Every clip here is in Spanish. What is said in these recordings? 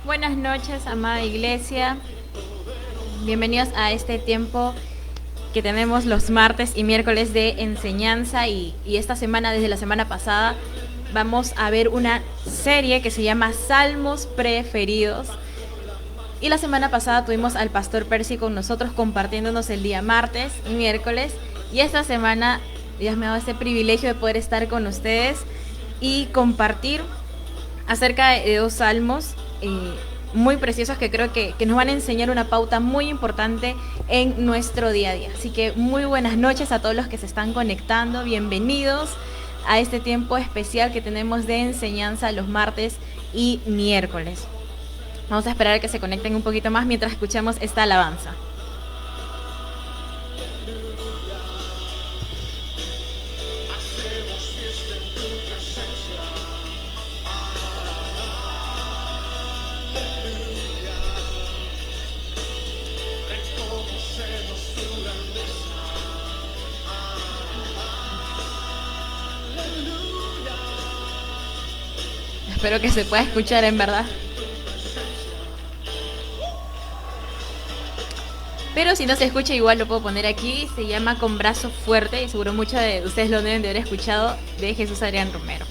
Buenas noches, amada iglesia. Bienvenidos a este tiempo que tenemos los martes y miércoles de enseñanza y esta semana, desde la semana pasada, vamos a ver una serie que se llama Salmos Preferidos. Y la semana pasada tuvimos al pastor Percy con nosotros compartiéndonos el día martes y miércoles. Y esta semana Dios me ha dado este privilegio de poder estar con ustedes y compartir acerca de dos salmos muy preciosos que creo que nos van a enseñar una pauta muy importante en nuestro día a día. Así que muy buenas noches a todos los que se están conectando. Bienvenidos a este tiempo especial que tenemos de enseñanza los martes y miércoles. Vamos a esperar a que se conecten un poquito más mientras escuchamos esta alabanza. Espero que se pueda escuchar en verdad. Pero si no se escucha, igual lo puedo poner aquí. Se llama Con Brazo Fuerte y seguro muchos de ustedes lo deben de haber escuchado, de Jesús Adrián Romero.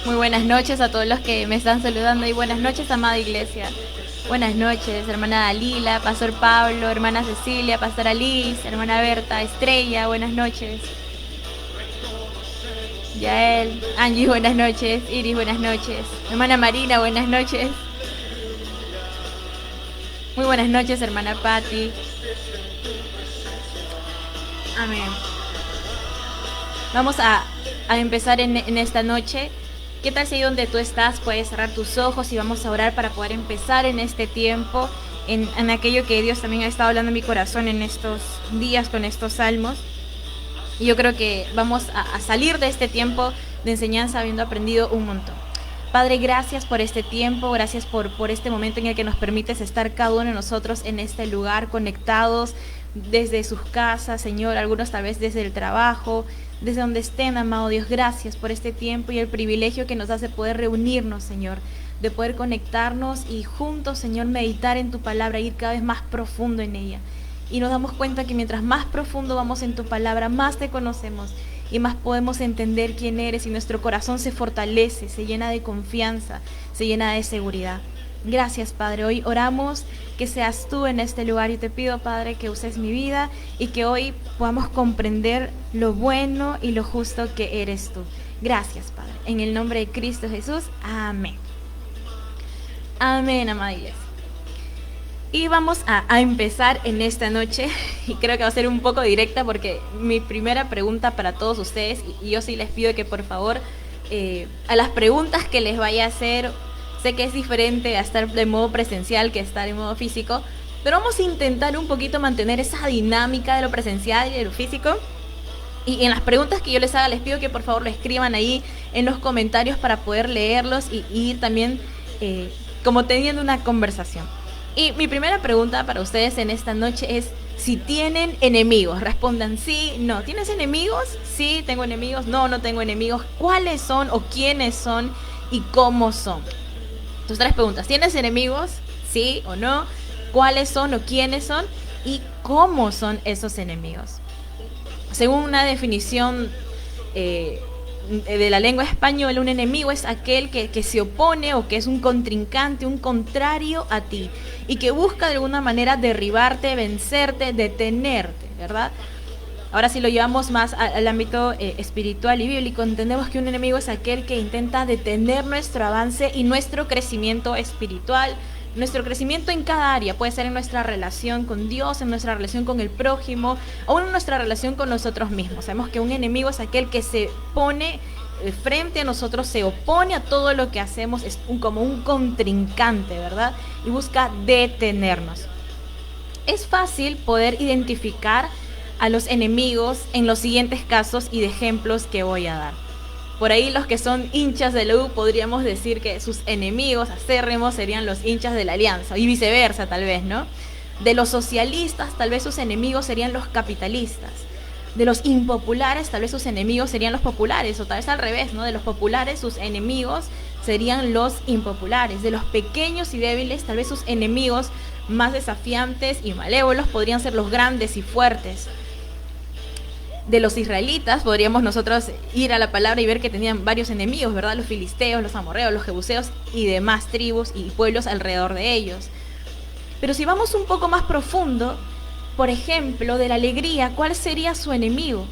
Muy buenas noches a todos los que me están saludando y buenas noches, amada iglesia. Buenas noches, hermana Dalila, pastor Pablo, hermana Cecilia, pastora Liz, hermana Berta, Estrella, buenas noches. Yael, Angie, buenas noches. Iris, buenas noches. Hermana Marina, buenas noches. Muy buenas noches, hermana Patti. Amén. Vamos a empezar en esta noche. ¿Qué tal si ahí donde tú estás puedes cerrar tus ojos y vamos a orar para poder empezar en este tiempo, en aquello que Dios también ha estado hablando en mi corazón en estos días con estos salmos? Y yo creo que vamos a salir de este tiempo de enseñanza habiendo aprendido un montón. Padre, gracias por este tiempo, gracias por este momento en el que nos permites estar cada uno de nosotros en este lugar, conectados desde sus casas, Señor, algunos tal vez desde el trabajo, desde donde estén, amado Dios. Gracias por este tiempo y el privilegio que nos hace poder reunirnos, Señor, de poder conectarnos y juntos, Señor, meditar en tu palabra, ir cada vez más profundo en ella. Y nos damos cuenta que mientras más profundo vamos en tu palabra, más te conocemos y más podemos entender quién eres, y nuestro corazón se fortalece, se llena de confianza, se llena de seguridad. Gracias, Padre. Hoy oramos que seas tú en este lugar y te pido, Padre, que uses mi vida y que hoy podamos comprender lo bueno y lo justo que eres tú. Gracias, Padre. En el nombre de Cristo Jesús. Amén. Amén, amada iglesia. Y vamos a empezar en esta noche, y creo que va a ser un poco directa porque mi primera pregunta para todos ustedes, y yo sí les pido que por favor a las preguntas que les vaya a hacer, sé que es diferente a estar de modo presencial que estar en modo físico, pero vamos a intentar un poquito mantener esa dinámica de lo presencial y de lo físico. Y en las preguntas que yo les haga, les pido que por favor lo escriban ahí en los comentarios para poder leerlos y ir también como teniendo una conversación. Y mi primera pregunta para ustedes en esta noche es si tienen enemigos. Respondan sí, no. ¿Tienes enemigos? Sí, tengo enemigos. No, no tengo enemigos. ¿Cuáles son o quiénes son y cómo son? Tus tres preguntas. ¿Tienes enemigos? Sí o no. ¿Cuáles son o quiénes son? ¿Y cómo son esos enemigos? Según una definición de la lengua española, un enemigo es aquel que se opone o que es un contrincante, un contrario a ti y que busca de alguna manera derribarte, vencerte, detenerte, ¿verdad? Ahora si lo llevamos más al ámbito espiritual y bíblico, entendemos que un enemigo es aquel que intenta detener nuestro avance y nuestro crecimiento espiritual, nuestro crecimiento en cada área. Puede ser en nuestra relación con Dios, en nuestra relación con el prójimo o en nuestra relación con nosotros mismos. Sabemos que un enemigo es aquel que se pone frente a nosotros, se opone a todo lo que hacemos, es como un contrincante, ¿verdad? Y busca detenernos. Es fácil poder identificar a los enemigos en los siguientes casos y de ejemplos que voy a dar. Por ahí los que son hinchas de la U podríamos decir que sus enemigos acérrimos serían los hinchas de la Alianza, y viceversa tal vez, ¿no? De los socialistas tal vez sus enemigos serían los capitalistas. De los impopulares tal vez sus enemigos serían los populares, o tal vez al revés, ¿no? De los populares sus enemigos serían los impopulares. De los pequeños y débiles tal vez sus enemigos más desafiantes y malévolos podrían ser los grandes y fuertes. De los israelitas podríamos nosotros ir a la palabra y ver que tenían varios enemigos, ¿verdad? Los filisteos, los amorreos, los jebuseos y demás tribus y pueblos alrededor de ellos. Pero si vamos un poco más profundo, por ejemplo, de la alegría, ¿cuál sería su enemigo?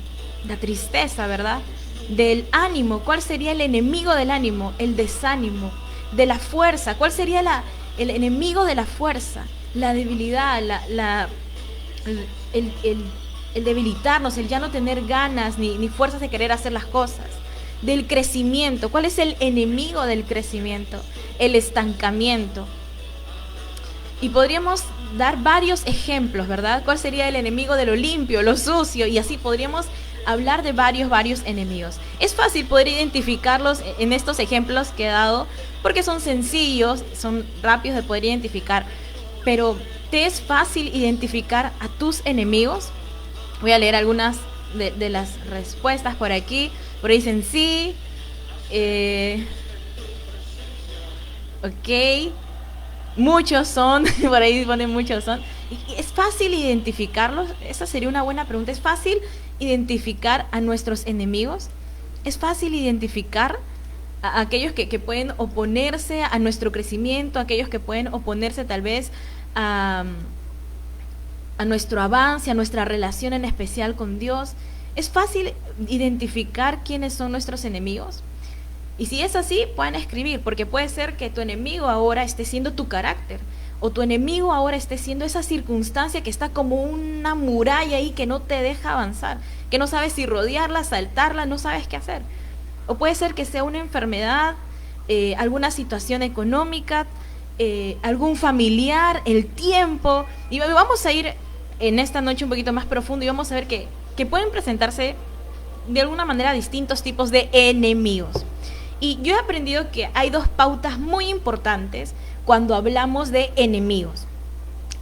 La tristeza, ¿verdad? Del ánimo, ¿cuál sería el enemigo del ánimo? El desánimo. De la fuerza, ¿cuál sería el enemigo de la fuerza? La debilidad, el debilitarnos, el ya no tener ganas ni fuerzas de querer hacer las cosas. Del crecimiento, ¿cuál es el enemigo del crecimiento? El estancamiento. Y podríamos dar varios ejemplos, ¿verdad? ¿Cuál sería el enemigo de lo limpio, lo sucio? Y así podríamos hablar de varios enemigos. Es fácil poder identificarlos en estos ejemplos que he dado porque son sencillos, son rápidos de poder identificar. Pero ¿te es fácil identificar a tus enemigos? Voy a leer algunas de las respuestas por aquí. Por ahí dicen sí. Ok. Muchos son, por ahí ponen muchos son. ¿Es fácil identificarlos? Esa sería una buena pregunta. ¿Es fácil identificar a nuestros enemigos? ¿Es fácil identificar a aquellos que pueden oponerse a nuestro crecimiento, a aquellos que pueden oponerse tal vez a nuestro avance, a nuestra relación en especial con Dios? ¿Es fácil identificar quiénes son nuestros enemigos? Y si es así, pueden escribir, porque puede ser que tu enemigo ahora esté siendo tu carácter, o tu enemigo ahora esté siendo esa circunstancia que está como una muralla ahí que no te deja avanzar, que no sabes si rodearla, saltarla, no sabes qué hacer. O puede ser que sea una enfermedad, alguna situación económica, algún familiar, el tiempo. Y vamos a ir en esta noche un poquito más profundo y vamos a ver que pueden presentarse de alguna manera distintos tipos de enemigos. Y yo he aprendido que hay dos pautas muy importantes cuando hablamos de enemigos.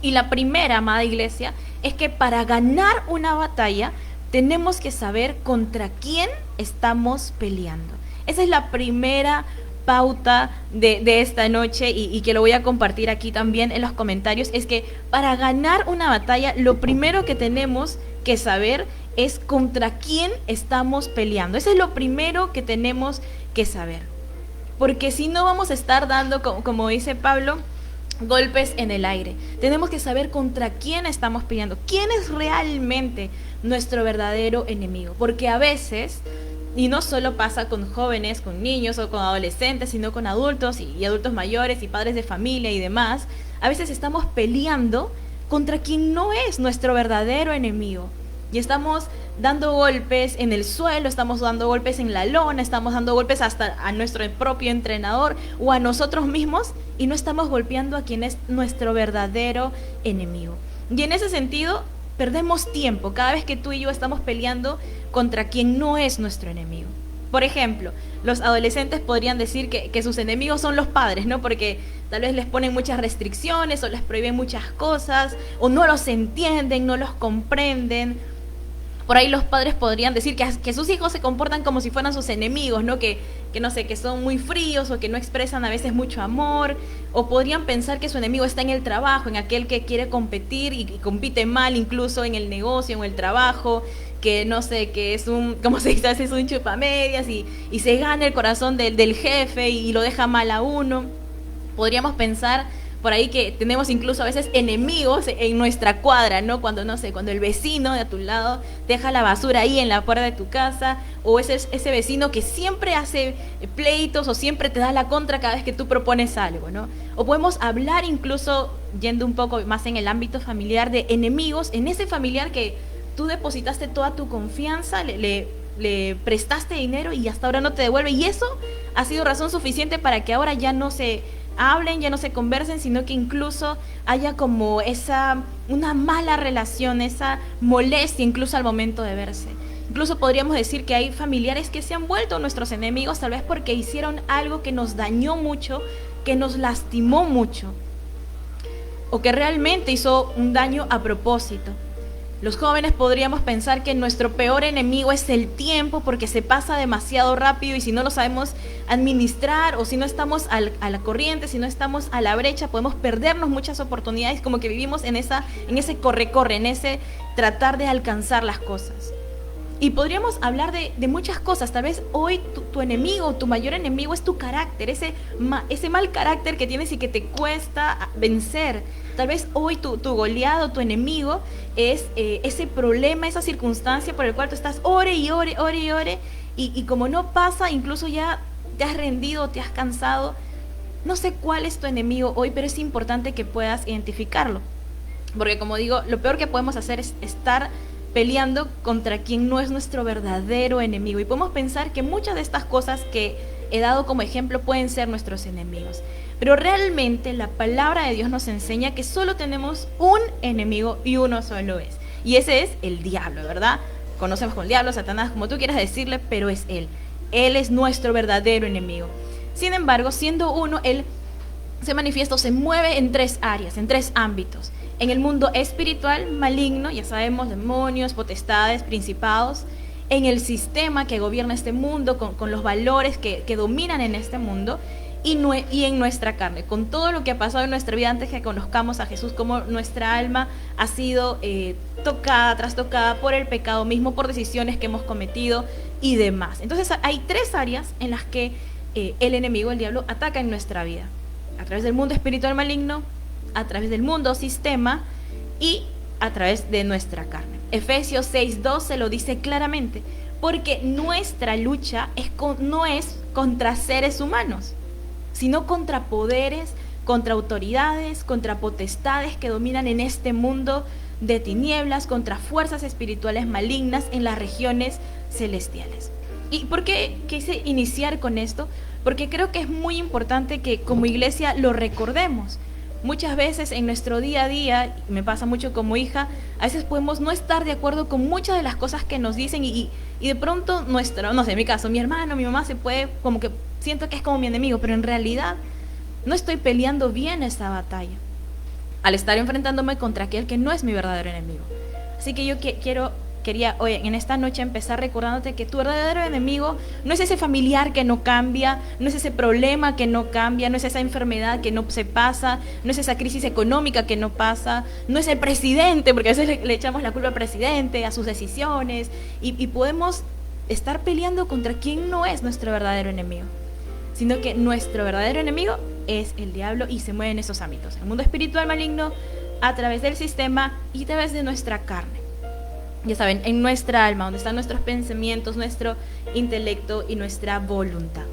Y la primera, amada iglesia, es que para ganar una batalla tenemos que saber contra quién estamos peleando. Esa es la primera pauta de esta noche y que lo voy a compartir aquí también en los comentarios. Es que para ganar una batalla, lo primero que tenemos que saber es contra quién estamos peleando. Eso es lo primero que tenemos que saber. Porque si no vamos a estar dando, como dice Pablo, golpes en el aire. Tenemos que saber contra quién estamos peleando. ¿Quién es realmente nuestro verdadero enemigo? Porque a veces, y no solo pasa con jóvenes, con niños o con adolescentes, sino con adultos y adultos mayores y padres de familia y demás, a veces estamos peleando contra quien no es nuestro verdadero enemigo. Y estamos dando golpes en el suelo, estamos dando golpes en la lona, estamos dando golpes hasta a nuestro propio entrenador o a nosotros mismos y no estamos golpeando a quien es nuestro verdadero enemigo. Y en ese sentido, perdemos tiempo cada vez que tú y yo estamos peleando contra quien no es nuestro enemigo. Por ejemplo, los adolescentes podrían decir que sus enemigos son los padres, ¿no? Porque tal vez les ponen muchas restricciones o les prohíben muchas cosas o no los entienden, no los comprenden. Por ahí los padres podrían decir que sus hijos se comportan como si fueran sus enemigos, ¿no? Que no sé, que son muy fríos o que no expresan a veces mucho amor. O podrían pensar que su enemigo está en el trabajo, en aquel que quiere competir y compite mal incluso en el negocio, en el trabajo. Que no sé, que es como se dice, es un chupamedias y se gana el corazón del jefe y lo deja mal a uno. Podríamos pensar por ahí que tenemos incluso a veces enemigos en nuestra cuadra, ¿no? Cuando, no sé, cuando el vecino de a tu lado deja la basura ahí en la puerta de tu casa, o ese vecino que siempre hace pleitos o siempre te da la contra cada vez que tú propones algo, ¿no? O podemos hablar incluso, yendo un poco más en el ámbito familiar, de enemigos en ese familiar que tú depositaste toda tu confianza, le prestaste dinero y hasta ahora no te devuelve, y eso ha sido razón suficiente para que ahora ya no se hablen, ya no se conversen, sino que incluso haya como una mala relación, esa molestia incluso al momento de verse. Incluso podríamos decir que hay familiares que se han vuelto nuestros enemigos, tal vez porque hicieron algo que nos dañó mucho, que nos lastimó mucho, o que realmente hizo un daño a propósito. Los jóvenes podríamos pensar que nuestro peor enemigo es el tiempo, porque se pasa demasiado rápido y si no lo sabemos administrar, o si no estamos a la corriente, si no estamos a la brecha, podemos perdernos muchas oportunidades, como que vivimos en ese corre-corre, en ese tratar de alcanzar las cosas. Y podríamos hablar de muchas cosas. Tal vez hoy tu enemigo, tu mayor enemigo es tu carácter, ese mal carácter que tienes y que te cuesta vencer. Tal vez hoy tu goleado, tu enemigo es ese problema, esa circunstancia por el cual tú estás ore y ore, ore y ore, y como no pasa, incluso ya te has rendido, te has cansado. No sé cuál es tu enemigo hoy, pero es importante que puedas identificarlo. Porque como digo, lo peor que podemos hacer es estar peleando contra quien no es nuestro verdadero enemigo. Y podemos pensar que muchas de estas cosas que he dado como ejemplo pueden ser nuestros enemigos. Pero realmente la palabra de Dios nos enseña que solo tenemos un enemigo y uno solo es. Y ese es el diablo, ¿verdad? Conocemos con el diablo, Satanás, como tú quieras decirle, pero es él. Él es nuestro verdadero enemigo. Sin embargo, siendo uno, él se manifiesta o se mueve en 3 áreas, en 3 ámbitos. En el mundo espiritual maligno, ya sabemos, demonios, potestades, principados. En el sistema que gobierna este mundo, con los valores que dominan en este mundo. Y en nuestra carne, con todo lo que ha pasado en nuestra vida antes que conozcamos a Jesús, como nuestra alma ha sido tocada, trastocada por el pecado mismo, por decisiones que hemos cometido y demás. Entonces hay 3 áreas en las que el enemigo, el diablo, ataca en nuestra vida. A través del mundo espiritual maligno, a través del mundo sistema y a través de nuestra carne. Efesios 6:12 lo dice claramente, porque nuestra lucha no es contra seres humanos, sino contra poderes, contra autoridades, contra potestades que dominan en este mundo de tinieblas, contra fuerzas espirituales malignas en las regiones celestiales. ¿Y por qué quise iniciar con esto? Porque creo que es muy importante que como iglesia lo recordemos. Muchas veces en nuestro día a día, me pasa mucho como hija, a veces podemos no estar de acuerdo con muchas de las cosas que nos dicen y de pronto no sé, en mi caso, mi hermano, mi mamá se puede, como que siento que es como mi enemigo, pero en realidad no estoy peleando bien esa batalla al estar enfrentándome contra aquel que no es mi verdadero enemigo. Así que yo quería hoy, en esta noche, empezar recordándote que tu verdadero enemigo no es ese familiar que no cambia, no es ese problema que no cambia, no es esa enfermedad que no se pasa, no es esa crisis económica que no pasa, no es el presidente, porque a veces le echamos la culpa al presidente, a sus decisiones, y podemos estar peleando contra quien no es nuestro verdadero enemigo, sino que nuestro verdadero enemigo es el diablo y se mueve en esos ámbitos, el mundo espiritual maligno, a través del sistema y a través de nuestra carne. Ya saben, en nuestra alma, donde están nuestros pensamientos, nuestro intelecto y nuestra voluntad.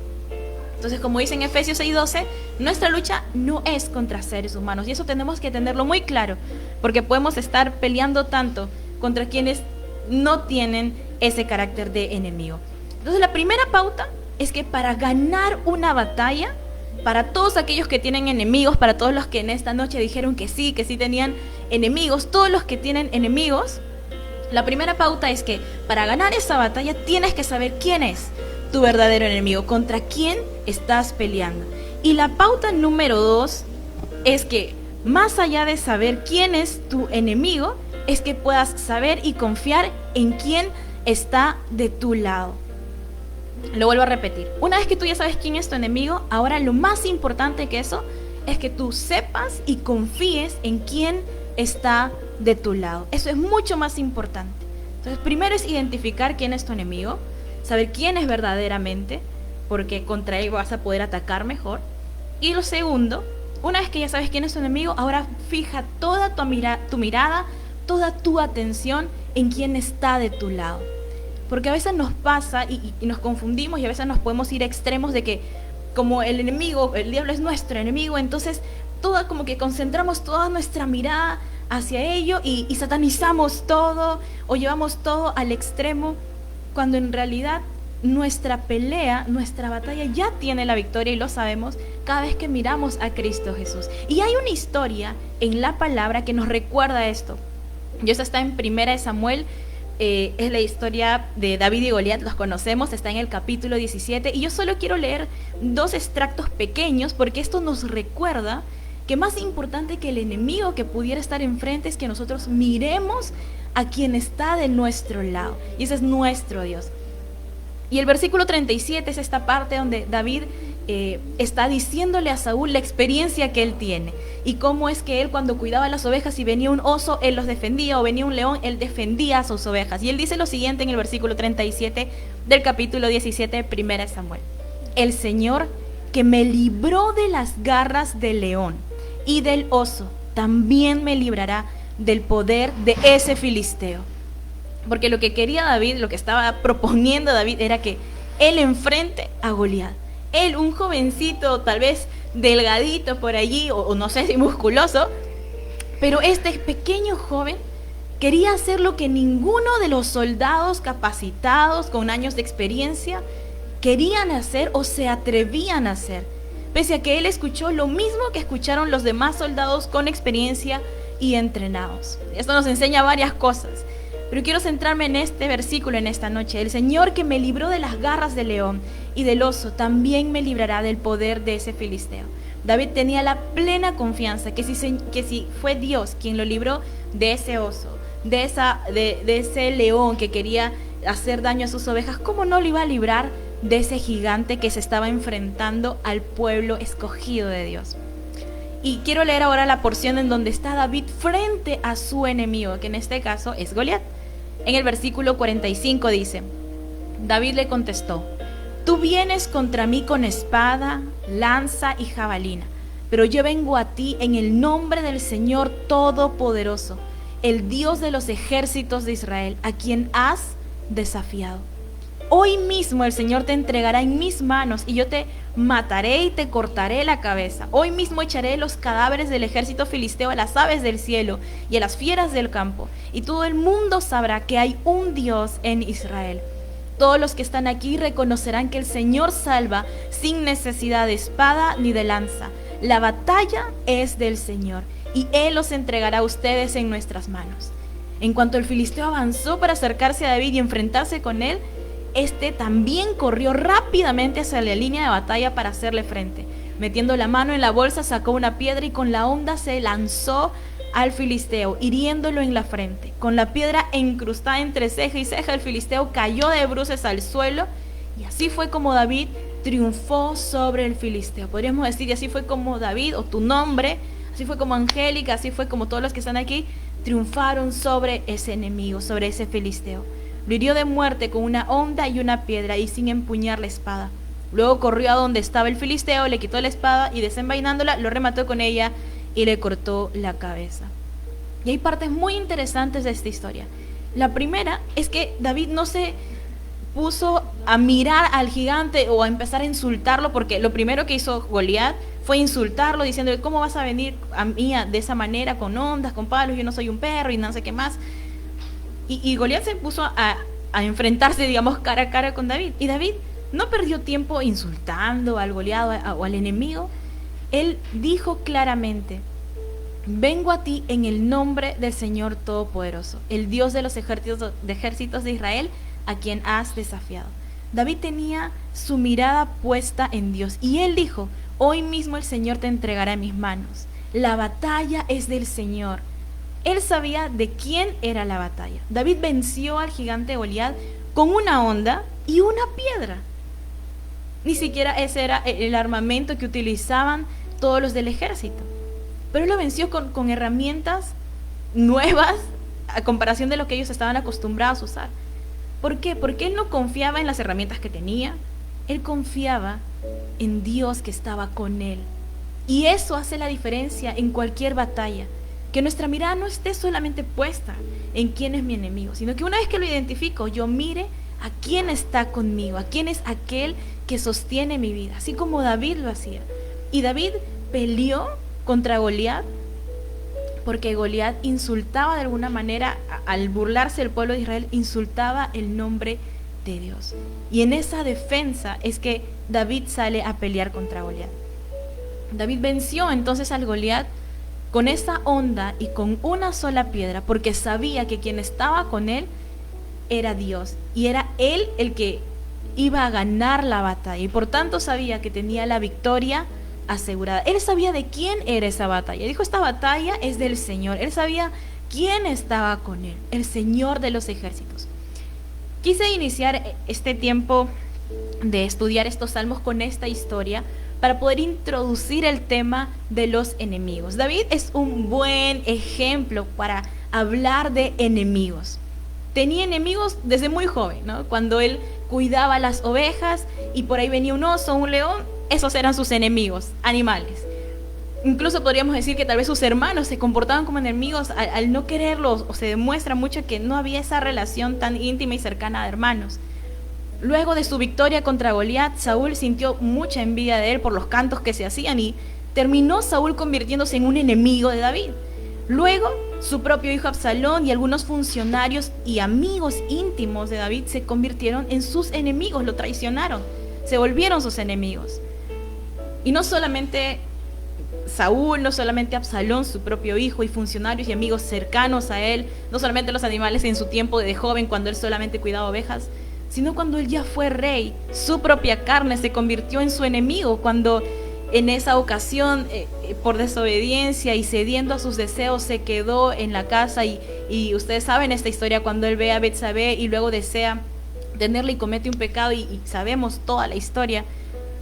Entonces, como dice en Efesios 6:12, nuestra lucha no es contra seres humanos. Y eso tenemos que tenerlo muy claro, porque podemos estar peleando tanto contra quienes no tienen ese carácter de enemigo. Entonces, la primera pauta es que para ganar una batalla, para todos aquellos que tienen enemigos, para todos los que en esta noche dijeron que sí tenían enemigos, todos los que tienen enemigos, la primera pauta es que para ganar esa batalla tienes que saber quién es tu verdadero enemigo, contra quién estás peleando. Y la pauta número 2 es que más allá de saber quién es tu enemigo, es que puedas saber y confiar en quién está de tu lado. Lo vuelvo a repetir. Una vez que tú ya sabes quién es tu enemigo, ahora lo más importante que eso es que tú sepas y confíes en quién está de tu lado. Eso es mucho más importante. Entonces, primero es identificar quién es tu enemigo, saber quién es verdaderamente, porque contra él vas a poder atacar mejor. Y lo segundo, una vez que ya sabes quién es tu enemigo, ahora fija toda tu mirada, toda tu atención en quién está de tu lado. Porque a veces nos pasa y nos confundimos y a veces nos podemos ir a extremos de que como el enemigo, el diablo es nuestro enemigo, entonces como que concentramos toda nuestra mirada hacia ello y satanizamos todo o llevamos todo al extremo, cuando en realidad nuestra pelea, nuestra batalla ya tiene la victoria y lo sabemos cada vez que miramos a Cristo Jesús. Y hay una historia en la palabra que nos recuerda esto. Y eso está en 1 Samuel es la historia de David y Goliat, los conocemos, está en el capítulo 17, y yo solo quiero leer 2 extractos pequeños porque esto nos recuerda que más importante que el enemigo que pudiera estar enfrente es que nosotros miremos a quien está de nuestro lado, y ese es nuestro Dios. Y el versículo 37 es esta parte donde David está diciéndole a Saúl la experiencia que él tiene y cómo es que él, cuando cuidaba las ovejas y venía un oso, él los defendía, o venía un león, él defendía a sus ovejas. Y él dice lo siguiente en el versículo 37 del capítulo 17 de 1 Samuel: el Señor que me libró de las garras del león y del oso, también me librará del poder de ese filisteo. Porque lo que quería David, lo que estaba proponiendo David, era que él enfrente a Goliat. Él, un jovencito, tal vez delgadito por allí, o no sé si musculoso, pero este pequeño joven quería hacer lo que ninguno de los soldados capacitados con años de experiencia querían hacer o se atrevían a hacer, pese a que él escuchó lo mismo que escucharon los demás soldados con experiencia y entrenados. Esto nos enseña varias cosas, pero quiero centrarme en este versículo en esta noche. El Señor que me libró de las garras del león y del oso, también me librará del poder de ese filisteo. David tenía la plena confianza que si fue Dios quien lo libró de ese oso, de ese león que quería hacer daño a sus ovejas, ¿cómo no lo iba a librar de ese gigante que se estaba enfrentando al pueblo escogido de Dios? Y quiero leer ahora la porción en donde está David frente a su enemigo, que en este caso es Goliat. En el versículo 45 dice: David le contestó: tú vienes contra mí con espada, lanza y jabalina, pero yo vengo a ti en el nombre del Señor Todopoderoso, el Dios de los ejércitos de Israel, a quien has desafiado. Hoy mismo el Señor te entregará en mis manos y yo te mataré y te cortaré la cabeza. Hoy mismo echaré los cadáveres del ejército filisteo a las aves del cielo y a las fieras del campo, y todo el mundo sabrá que hay un Dios en Israel. Todos los que están aquí reconocerán que el Señor salva sin necesidad de espada ni de lanza. La batalla es del Señor y Él los entregará a ustedes en nuestras manos. En cuanto el filisteo avanzó para acercarse a David y enfrentarse con él, este también corrió rápidamente hacia la línea de batalla para hacerle frente. Metiendo la mano en la bolsa, sacó una piedra y con la honda se lanzó al filisteo, hiriéndolo en la frente. Con la piedra encrustada entre ceja y ceja, el filisteo cayó de bruces al suelo, y así fue como David triunfó sobre el filisteo. Podríamos decir, y así fue como David, o tu nombre, así fue como Angélica, así fue como todos los que están aquí, triunfaron sobre ese enemigo, sobre ese filisteo. Lo hirió de muerte con una honda y una piedra y sin empuñar la espada. Luego corrió a donde estaba el filisteo, le quitó la espada y desenvainándola, lo remató con ella y le cortó la cabeza. Y hay partes muy interesantes de esta historia. La primera es que David no se puso a mirar al gigante o a empezar a insultarlo, porque lo primero que hizo Goliat fue insultarlo, diciéndole: ¿cómo vas a venir a mí de esa manera, con ondas, con palos? Yo no soy un perro y no sé qué más. Y Goliat se puso a enfrentarse, digamos, cara a cara con David. Y David no perdió tiempo insultando al Goliat o al enemigo. Él dijo claramente: vengo a ti en el nombre del Señor Todopoderoso, el Dios de los ejércitos de Israel, a quien has desafiado. David tenía su mirada puesta en Dios y él dijo: hoy mismo el Señor te entregará en mis manos. La batalla es del Señor. Él sabía de quién era la batalla. David venció al gigante Goliat con una honda y una piedra. Ni siquiera ese era el armamento que utilizaban todos los del ejército. Pero él lo venció con herramientas nuevas a comparación de lo que ellos estaban acostumbrados a usar. ¿Por qué? Porque él no confiaba en las herramientas que tenía. Él confiaba en Dios que estaba con él. Y eso hace la diferencia en cualquier batalla. Que nuestra mirada no esté solamente puesta en quién es mi enemigo, sino que una vez que lo identifico, yo mire a quién está conmigo, a quién es aquel que sostiene mi vida, así como David lo hacía. Y David peleó contra Goliat porque Goliat insultaba de alguna manera, al burlarse del pueblo de Israel, insultaba el nombre de Dios. Y en esa defensa es que David sale a pelear contra Goliat. David venció entonces al Goliat con esa honda y con una sola piedra, porque sabía que quien estaba con él era Dios y era Él el que iba a ganar la batalla y por tanto sabía que tenía la victoria asegurada. Él sabía de quién era esa batalla. Dijo, esta batalla es del Señor. Él sabía quién estaba con él, el Señor de los ejércitos. Quise iniciar este tiempo de estudiar estos salmos con esta historia para poder introducir el tema de los enemigos. David es un buen ejemplo para hablar de enemigos. Tenía enemigos desde muy joven, ¿no? Cuando él cuidaba las ovejas y por ahí venía un oso, un león, esos eran sus enemigos, animales. Incluso podríamos decir que tal vez sus hermanos se comportaban como enemigos al no quererlos, o se demuestra mucho que no había esa relación tan íntima y cercana de hermanos. Luego de su victoria contra Goliat, Saúl sintió mucha envidia de él por los cantos que se hacían y terminó Saúl convirtiéndose en un enemigo de David. Luego, su propio hijo Absalón y algunos funcionarios y amigos íntimos de David se convirtieron en sus enemigos, lo traicionaron, se volvieron sus enemigos. Y no solamente Saúl, no solamente Absalón, su propio hijo, y funcionarios y amigos cercanos a él, no solamente los animales en su tiempo de joven cuando él solamente cuidaba ovejas, sino cuando él ya fue rey, su propia carne se convirtió en su enemigo, cuando en esa ocasión, por desobediencia y cediendo a sus deseos, se quedó en la casa y ustedes saben esta historia, cuando él ve a Betsabé y luego desea tenerla y comete un pecado y sabemos toda la historia.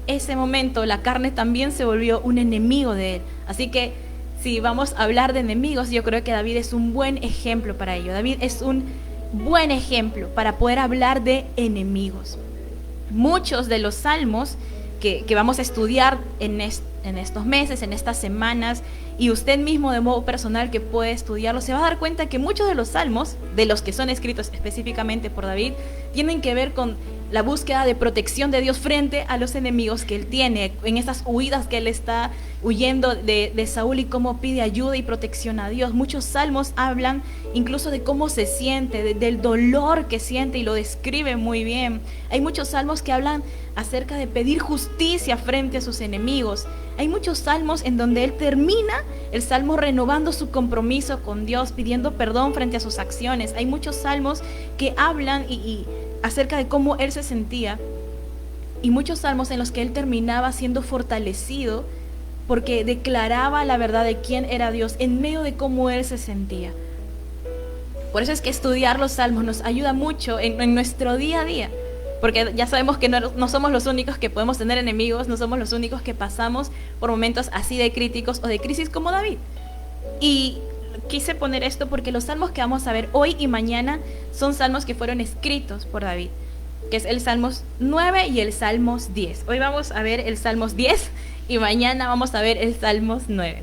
Ese momento la carne también se volvió un enemigo de él. Así que si vamos a hablar de enemigos, yo creo que David es un buen ejemplo para ello. David es un buen ejemplo para poder hablar de enemigos. Muchos de los salmos que vamos a estudiar en estos meses, en estas semanas, y usted mismo de modo personal que puede estudiarlo, se va a dar cuenta que muchos de los salmos, de los que son escritos específicamente por David, tienen que ver con la búsqueda de protección de Dios frente a los enemigos que él tiene, en esas huidas que él está huyendo de Saúl y cómo pide ayuda y protección a Dios. Muchos salmos hablan incluso de cómo se siente, del dolor que siente y lo describe muy bien. Hay muchos salmos que hablan acerca de pedir justicia frente a sus enemigos. Hay muchos salmos en donde él termina el salmo renovando su compromiso con Dios, pidiendo perdón frente a sus acciones. Hay muchos salmos que hablan y acerca de cómo él se sentía, y muchos salmos en los que él terminaba siendo fortalecido porque declaraba la verdad de quién era Dios en medio de cómo él se sentía. Por eso es que estudiar los salmos nos ayuda mucho en nuestro día a día, porque ya sabemos que no somos los únicos que podemos tener enemigos, no somos los únicos que pasamos por momentos así de críticos o de crisis como David. Y quise poner esto porque los salmos que vamos a ver hoy y mañana son salmos que fueron escritos por David, que es el Salmos 9 y el Salmos 10. Hoy vamos a ver el Salmos 10 y mañana vamos a ver el Salmos 9.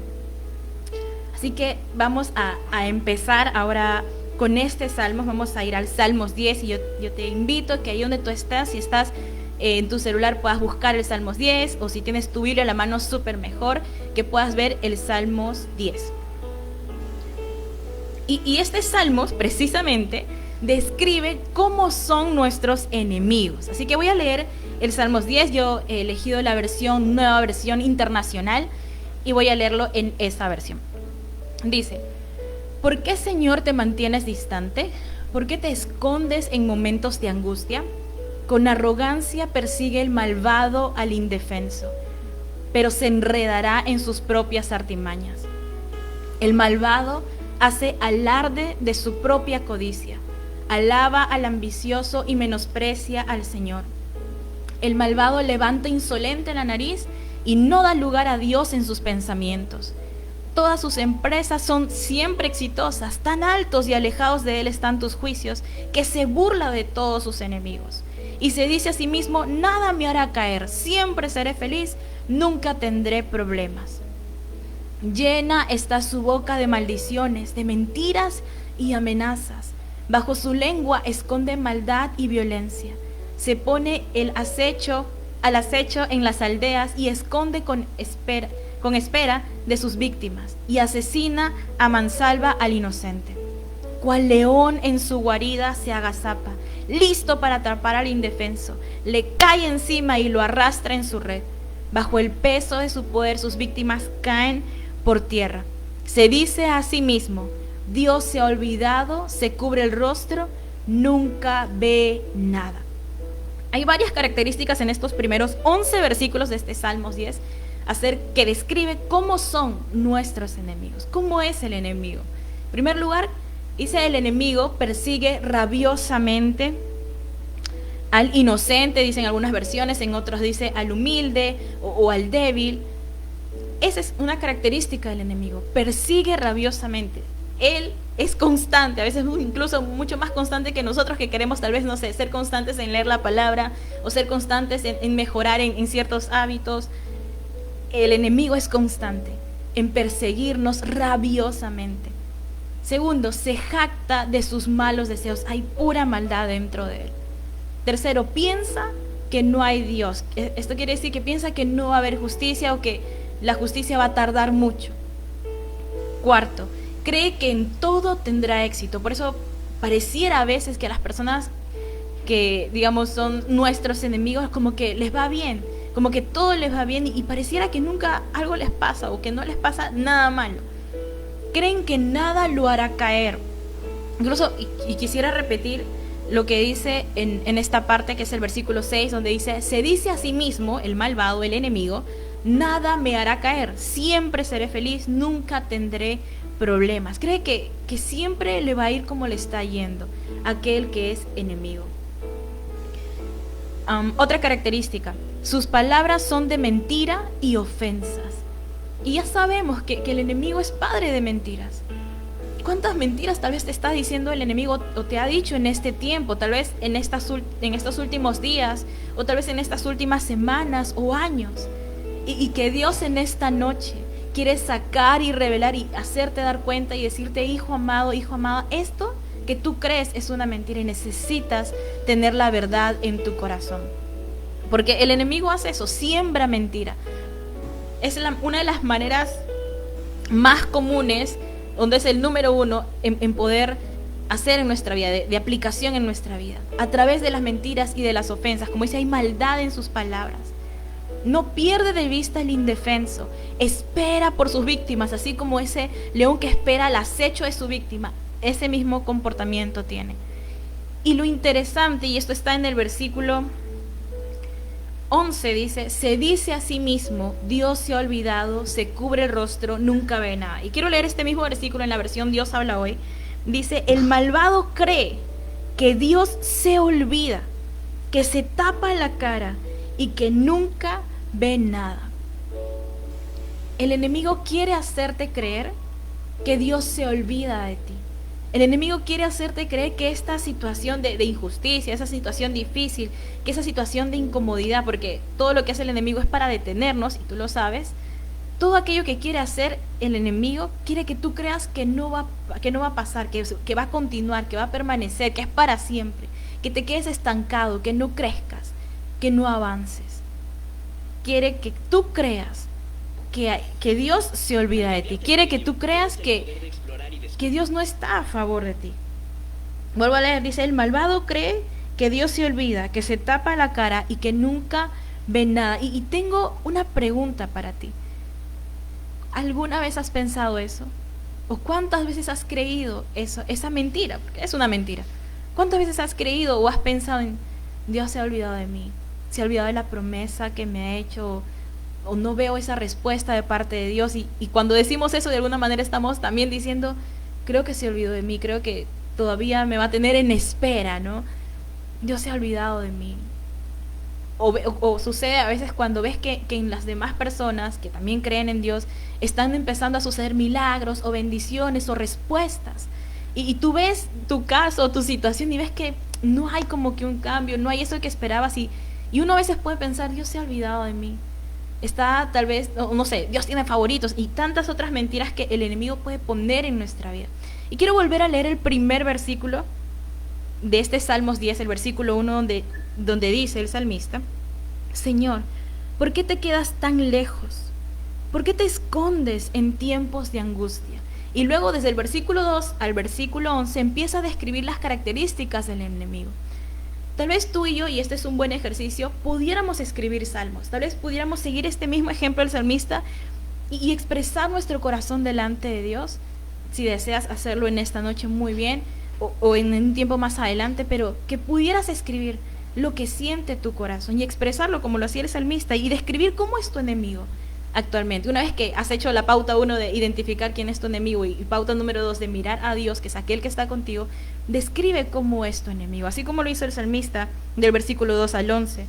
Así que vamos a empezar ahora con este Salmos. Vamos a ir al Salmos 10 y yo te invito a que ahí donde tú estás, si estás en tu celular, puedas buscar el Salmos 10, o si tienes tu Biblia a la mano, súper mejor, que puedas ver el Salmos 10. Y este Salmos precisamente describe cómo son nuestros enemigos. Así que voy a leer el Salmos 10. Yo he elegido la nueva versión internacional, y voy a leerlo en esa versión. Dice: ¿por qué, Señor, te mantienes distante? ¿Por qué te escondes en momentos de angustia? Con arrogancia persigue el malvado al indefenso, pero se enredará en sus propias artimañas. El malvado hace alarde de su propia codicia, alaba al ambicioso y menosprecia al Señor. El malvado levanta insolente la nariz y no da lugar a Dios en sus pensamientos. Todas sus empresas son siempre exitosas, tan altos y alejados de él están tus juicios, que se burla de todos sus enemigos. Y se dice a sí mismo: nada me hará caer, siempre seré feliz, nunca tendré problemas. Llena está su boca de maldiciones, de mentiras y amenazas. Bajo su lengua esconde maldad y violencia. Se pone al acecho en las aldeas y esconde con espera de sus víctimas, y asesina a mansalva al inocente. Cual león en su guarida se agazapa, listo para atrapar al indefenso. Le cae encima y lo arrastra en su red. Bajo el peso de su poder sus víctimas caen por tierra. Se dice a sí mismo: Dios se ha olvidado, se cubre el rostro, nunca ve nada. Hay varias características en estos primeros 11 versículos de este Salmos 10 que describe cómo son nuestros enemigos, cómo es el enemigo. En primer lugar, dice: el enemigo persigue rabiosamente al inocente, dicen algunas versiones, en otros dice al humilde o al débil. Esa es una característica del enemigo, persigue rabiosamente. Él es constante, a veces incluso mucho más constante que nosotros, que queremos tal vez, no sé, ser constantes en leer la palabra o ser constantes en mejorar en ciertos hábitos. El enemigo es constante en perseguirnos rabiosamente. Segundo, se jacta de sus malos deseos, hay pura maldad dentro de él. Tercero, piensa que no hay Dios. Esto quiere decir que piensa que no va a haber justicia o que la justicia va a tardar mucho. Cuarto, cree que en todo tendrá éxito. Por eso pareciera a veces que a las personas que, digamos, son nuestros enemigos, como que les va bien, como que todo les va bien, y pareciera que nunca algo les pasa o que no les pasa nada malo. Creen que nada lo hará caer. Incluso, y quisiera repetir lo que dice en esta parte, que es el versículo 6, donde dice: se dice a sí mismo, el malvado, el enemigo, nada me hará caer, siempre seré feliz, nunca tendré problemas. Cree que siempre le va a ir como le está yendo a aquel que es enemigo. Otra característica: sus palabras son de mentira y ofensas. Y ya sabemos que el enemigo es padre de mentiras. ¿Cuántas mentiras tal vez te está diciendo el enemigo o te ha dicho en este tiempo? Tal vez en estos últimos días, o tal vez en estas últimas semanas o años. Y que Dios en esta noche quiere sacar y revelar y hacerte dar cuenta y decirte: hijo amado, hijo amada, esto que tú crees es una mentira y necesitas tener la verdad en tu corazón. Porque el enemigo hace eso, siembra mentira. Es una de las maneras más comunes, donde es el número uno en poder hacer en nuestra vida, de aplicación en nuestra vida, a través de las mentiras y de las ofensas. Como dice, hay maldad en sus palabras. No pierde de vista el indefenso, espera por sus víctimas, así como ese león que espera el acecho de su víctima. Ese mismo comportamiento tiene. Y lo interesante, y esto está en el versículo 11, dice: se dice a sí mismo, Dios se ha olvidado, se cubre el rostro, nunca ve nada. Y quiero leer este mismo versículo en la versión Dios habla hoy. Dice: el malvado cree que Dios se olvida, que se tapa la cara y que nunca ve nada. El enemigo quiere hacerte creer que Dios se olvida de ti. El enemigo quiere hacerte creer que esta situación de injusticia, esa situación difícil, que esa situación de incomodidad, porque todo lo que hace el enemigo es para detenernos, y tú lo sabes. Todo aquello que quiere hacer el enemigo, quiere que tú creas que no va a pasar, que va a continuar, que va a permanecer, que es para siempre, que te quedes estancado, que no crezcas, que no avances. Quiere que tú creas que Dios se olvida de ti. Quiere que tú creas que Dios no está a favor de ti. Vuelvo a leer, dice: el malvado cree que Dios se olvida, que se tapa la cara y que nunca ve nada. Y tengo una pregunta para ti. ¿Alguna vez has pensado eso? ¿O cuántas veces has creído eso, esa mentira? Porque es una mentira. ¿Cuántas veces has creído o has pensado en: Dios se ha olvidado de mí, se ha olvidado de la promesa que me ha hecho, o no veo esa respuesta de parte de Dios? Y cuando decimos eso, de alguna manera estamos también diciendo: creo que se olvidó de mí, creo que todavía me va a tener en espera, ¿no? Dios se ha olvidado de mí. O sucede a veces cuando ves que en las demás personas que también creen en Dios están empezando a suceder milagros o bendiciones o respuestas. Y tú ves tu caso o tu situación y ves que no hay como que un cambio, no hay eso que esperabas. Y uno a veces puede pensar: Dios se ha olvidado de mí. Está tal vez, no sé, Dios tiene favoritos, y tantas otras mentiras que el enemigo puede poner en nuestra vida. Y quiero volver a leer el primer versículo de este Salmos 10, el versículo 1, donde dice el salmista: Señor, ¿por qué te quedas tan lejos? ¿Por qué te escondes en tiempos de angustia? Y luego desde el versículo 2 al versículo 11 empieza a describir las características del enemigo. Tal vez tú y yo, y este es un buen ejercicio, pudiéramos escribir salmos. Tal vez pudiéramos seguir este mismo ejemplo del salmista y expresar nuestro corazón delante de Dios. Si deseas hacerlo en esta noche, muy bien. o en un tiempo más adelante, pero que pudieras escribir lo que siente tu corazón y expresarlo como lo hacía el salmista y describir cómo es tu enemigo actualmente. Una vez que has hecho la pauta 1 de identificar quién es tu enemigo y pauta número 2 de mirar a Dios, que es aquel que está contigo, describe cómo es tu enemigo, así como lo hizo el salmista del versículo 2 al 11.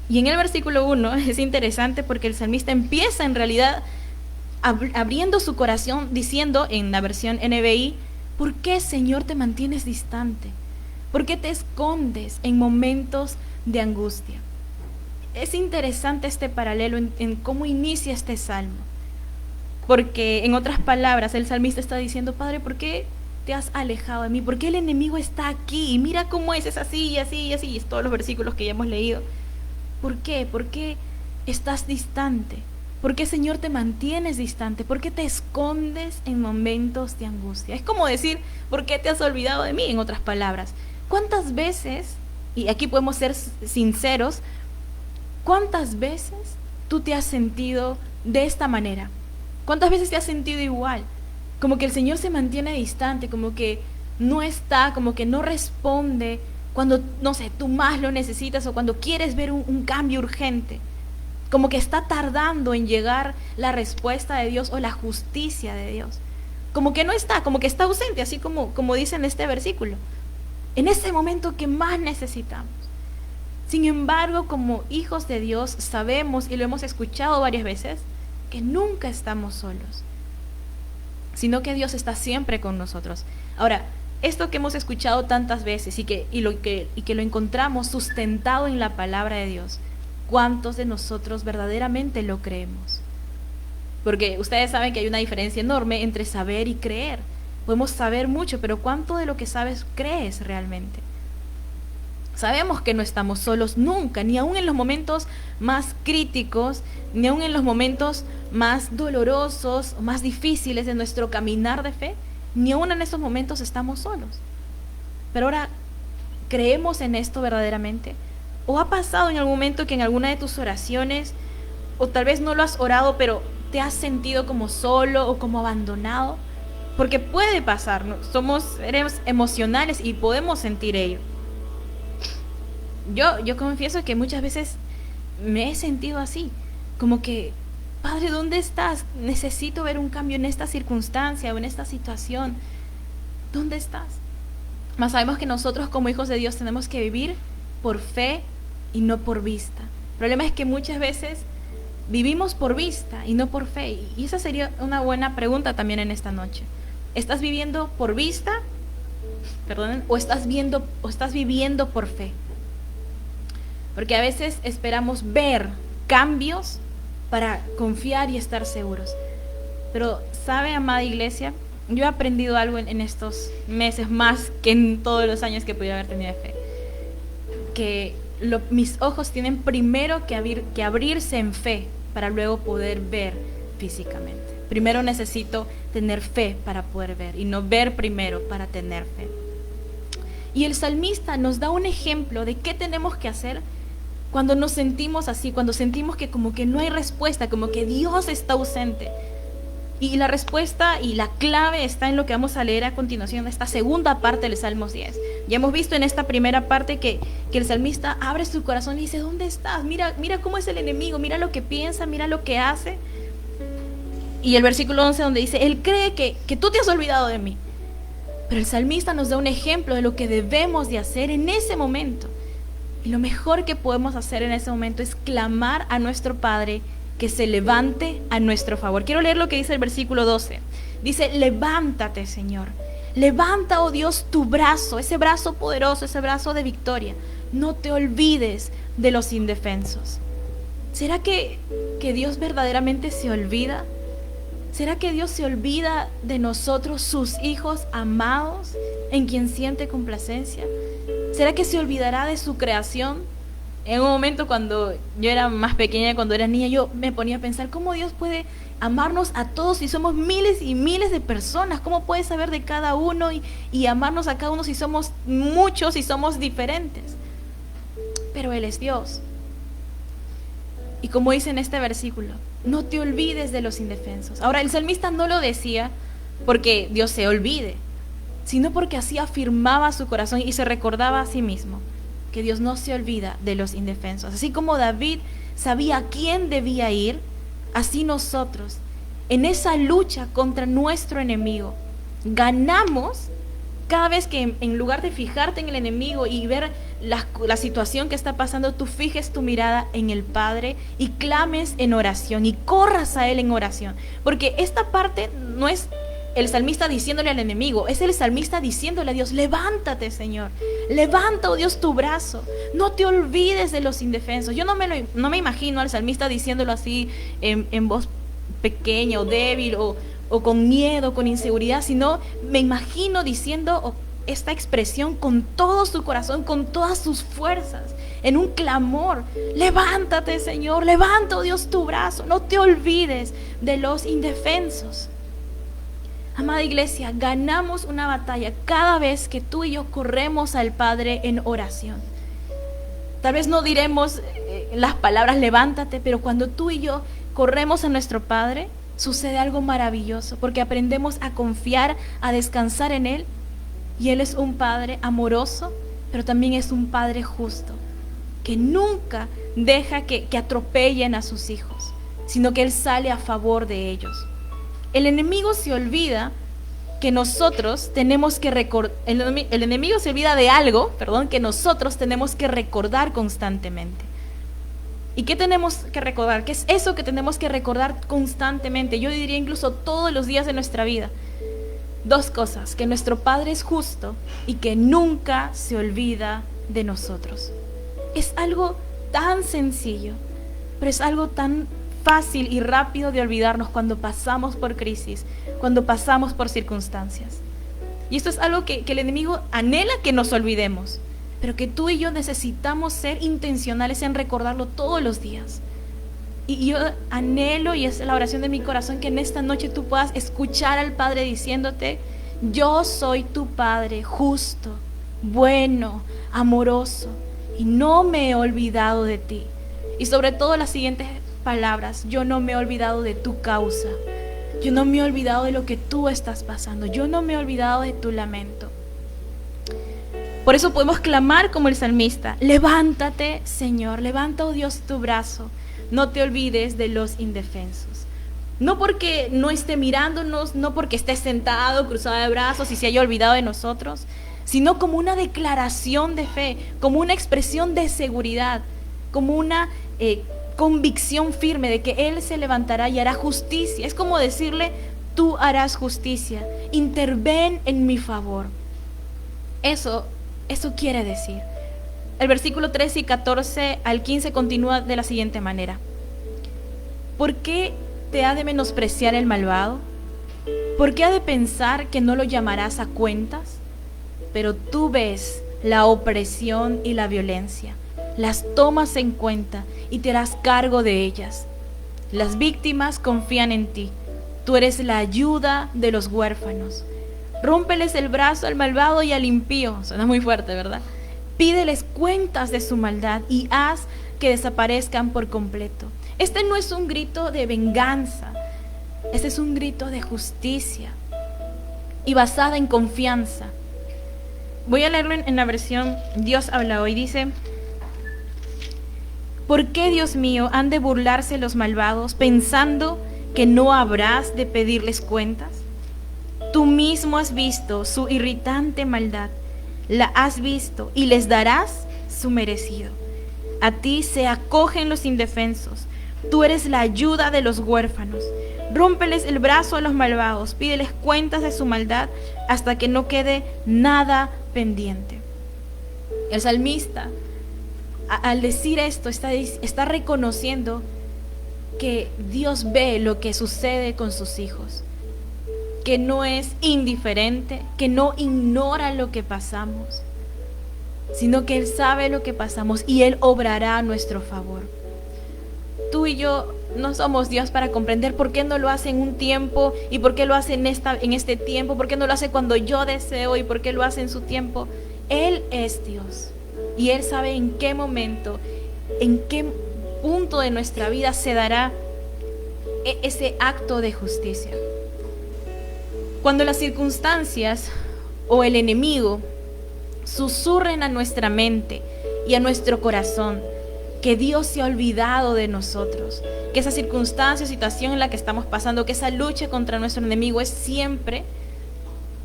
Y en el versículo 1 es interesante porque el salmista empieza en realidad abriendo su corazón diciendo en la versión NBI, ¿por qué, Señor, te mantienes distante? ¿Por qué te escondes en momentos de angustia? Es interesante este paralelo en cómo inicia este salmo, porque en otras palabras el salmista está diciendo, Padre, ¿por qué te has alejado de mí? ¿Por qué el enemigo está aquí? Y mira cómo es así y así y así, y es todos los versículos que ya hemos leído. ¿Por qué? ¿Por qué estás distante? ¿Por qué, Señor, te mantienes distante? ¿Por qué te escondes en momentos de angustia? Es como decir, ¿por qué te has olvidado de mí? En otras palabras, ¿cuántas veces, y aquí podemos ser sinceros, cuántas veces tú te has sentido de esta manera? ¿Cuántas veces te has sentido igual? Como que el Señor se mantiene distante, como que no está, como que no responde cuando, no sé, tú más lo necesitas o cuando quieres ver un cambio urgente. Como que está tardando en llegar la respuesta de Dios o la justicia de Dios. Como que no está, como que está ausente, así como dice en este versículo. En ese momento que más necesitamos. Sin embargo, como hijos de Dios, sabemos, y lo hemos escuchado varias veces, que nunca estamos solos, sino que Dios está siempre con nosotros. Ahora, esto que hemos escuchado tantas veces y que lo encontramos sustentado en la palabra de Dios, ¿cuántos de nosotros verdaderamente lo creemos? Porque ustedes saben que hay una diferencia enorme entre saber y creer. Podemos saber mucho, pero ¿cuánto de lo que sabes crees realmente? Sabemos que no estamos solos nunca, ni aun en los momentos más críticos, ni aun en los momentos más dolorosos o más difíciles de nuestro caminar de fe, ni aun en esos momentos estamos solos. Pero ahora, ¿creemos en esto verdaderamente? ¿O ha pasado en algún momento que en alguna de tus oraciones, o tal vez no lo has orado, pero te has sentido como solo o como abandonado? Porque puede pasar, ¿no? Somos seres emocionales y podemos sentir ello. Yo confieso que muchas veces me he sentido así, como que, Padre, ¿dónde estás? Necesito ver un cambio en esta circunstancia o en esta situación. ¿Dónde estás? Mas sabemos que nosotros como hijos de Dios tenemos que vivir por fe y no por vista. El problema es que muchas veces vivimos por vista y no por fe. Y esa sería una buena pregunta también en esta noche. ¿Estás viviendo por vista? Perdonen, ¿o estás viviendo por fe? Porque a veces esperamos ver cambios para confiar y estar seguros. Pero, ¿sabe, amada iglesia? Yo he aprendido algo en estos meses, más que en todos los años que pudiera haber tenido de fe. Que mis ojos tienen primero que abrirse en fe para luego poder ver físicamente. Primero necesito tener fe para poder ver y no ver primero para tener fe. Y el salmista nos da un ejemplo de qué tenemos que hacer cuando nos sentimos así, cuando sentimos que como que no hay respuesta, como que Dios está ausente. Y la respuesta y la clave está en lo que vamos a leer a continuación, esta segunda parte del Salmos 10. Ya hemos visto en esta primera parte que el salmista abre su corazón y dice, ¿dónde estás? Mira cómo es el enemigo, mira lo que piensa, mira lo que hace. Y el versículo 11 donde dice, Él cree que tú te has olvidado de mí. Pero el salmista nos da un ejemplo de lo que debemos de hacer en ese momento. Y lo mejor que podemos hacer en ese momento es clamar a nuestro Padre que se levante a nuestro favor. Quiero leer lo que dice el versículo 12. Dice, levántate, Señor. Levanta, oh Dios, tu brazo, ese brazo poderoso, ese brazo de victoria. No te olvides de los indefensos. ¿Será que Dios verdaderamente se olvida? ¿Será que Dios se olvida de nosotros, sus hijos amados, en quien siente complacencia? ¿Será que se olvidará de su creación? En un momento cuando yo era más pequeña, cuando era niña, yo me ponía a pensar, ¿cómo Dios puede amarnos a todos si somos miles y miles de personas? ¿Cómo puede saber de cada uno y amarnos a cada uno si somos muchos y somos diferentes? Pero Él es Dios. Y como dice en este versículo, no te olvides de los indefensos. Ahora, el salmista no lo decía porque Dios se olvide. sino porque así afirmaba su corazón y se recordaba a sí mismo que Dios no se olvida de los indefensos. Así como David sabía a quién debía ir, así nosotros, en esa lucha contra nuestro enemigo, ganamos cada vez que en lugar de fijarte en el enemigo y ver la situación que está pasando, tú fijes tu mirada en el Padre y clames en oración y corras a Él en oración. Porque esta parte no es el salmista diciéndole al enemigo, es el salmista diciéndole a Dios: levántate, Señor, levanta, oh Dios, tu brazo, no te olvides de los indefensos. Yo no me imagino al salmista diciéndolo así en voz pequeña o débil o con miedo, con inseguridad, sino me imagino diciendo esta expresión con todo su corazón, con todas sus fuerzas, en un clamor: levántate, Señor, levanta, oh Dios, tu brazo, no te olvides de los indefensos. Amada iglesia, ganamos una batalla cada vez que tú y yo corremos al Padre en oración. Tal vez no diremos las palabras levántate, pero cuando tú y yo corremos a nuestro Padre, sucede algo maravilloso, porque aprendemos a confiar, a descansar en Él. Y Él es un Padre amoroso, pero también es un Padre justo, que nunca deja que atropellen a sus hijos, sino que Él sale a favor de ellos. El enemigo se olvida que nosotros tenemos que recordar, el enemigo se olvida de algo, que nosotros tenemos que recordar constantemente. ¿Y qué tenemos que recordar? ¿Qué es eso que tenemos que recordar constantemente? Yo diría incluso todos los días de nuestra vida. 2 cosas: que nuestro Padre es justo y que nunca se olvida de nosotros. Es algo tan sencillo, pero es algo tan fácil y rápido de olvidarnos cuando pasamos por crisis, cuando pasamos por circunstancias. Y esto es algo que el enemigo anhela que nos olvidemos, pero que tú y yo necesitamos ser intencionales en recordarlo todos los días. Y yo anhelo, y es la oración de mi corazón, que en esta noche tú puedas escuchar al Padre diciéndote: yo soy tu Padre justo, bueno, amoroso, y no me he olvidado de ti. Y sobre todo las siguientes palabras: yo no me he olvidado de tu causa, yo no me he olvidado de lo que tú estás pasando, yo no me he olvidado de tu lamento. Por eso podemos clamar como el salmista: levántate, Señor, levanta, oh Dios, tu brazo, no te olvides de los indefensos. No porque no esté mirándonos, no porque esté sentado, cruzado de brazos y se haya olvidado de nosotros, sino como una declaración de fe, como una expresión de seguridad, como una convicción firme de que Él se levantará y hará justicia. Es como decirle: tú harás justicia, interven en mi favor. Eso quiere decir. El versículo 13 y 14 al 15 continúa de la siguiente manera: ¿por qué te ha de menospreciar el malvado? ¿Por qué ha de pensar que no lo llamarás a cuentas? Pero tú ves la opresión y la violencia, las tomas en cuenta y te harás cargo de ellas. Las víctimas confían en ti, tú eres la ayuda de los huérfanos. Rómpeles el brazo al malvado y al impío. Suena muy fuerte, ¿verdad? Pídeles cuentas de su maldad y haz que desaparezcan por completo. Este no es un grito de venganza, este es un grito de justicia y basada en confianza. Voy a leerlo en la versión Dios habla hoy. Dice: ¿por qué, Dios mío, han de burlarse los malvados pensando que no habrás de pedirles cuentas? Tú mismo has visto su irritante maldad, la has visto y les darás su merecido. A ti se acogen los indefensos, tú eres la ayuda de los huérfanos. Rómpeles el brazo a los malvados, pídeles cuentas de su maldad hasta que no quede nada pendiente. El salmista, al decir esto, está reconociendo que Dios ve lo que sucede con sus hijos, que no es indiferente, que no ignora lo que pasamos, sino que Él sabe lo que pasamos y Él obrará a nuestro favor. Tú y yo no somos Dios para comprender por qué no lo hace en un tiempo y por qué lo hace en este tiempo, por qué no lo hace cuando yo deseo y por qué lo hace en su tiempo. Él es Dios y Él sabe en qué momento, en qué punto de nuestra vida se dará ese acto de justicia. Cuando las circunstancias o el enemigo susurren a nuestra mente y a nuestro corazón que Dios se ha olvidado de nosotros, que esa circunstancia o situación en la que estamos pasando, que esa lucha contra nuestro enemigo es siempre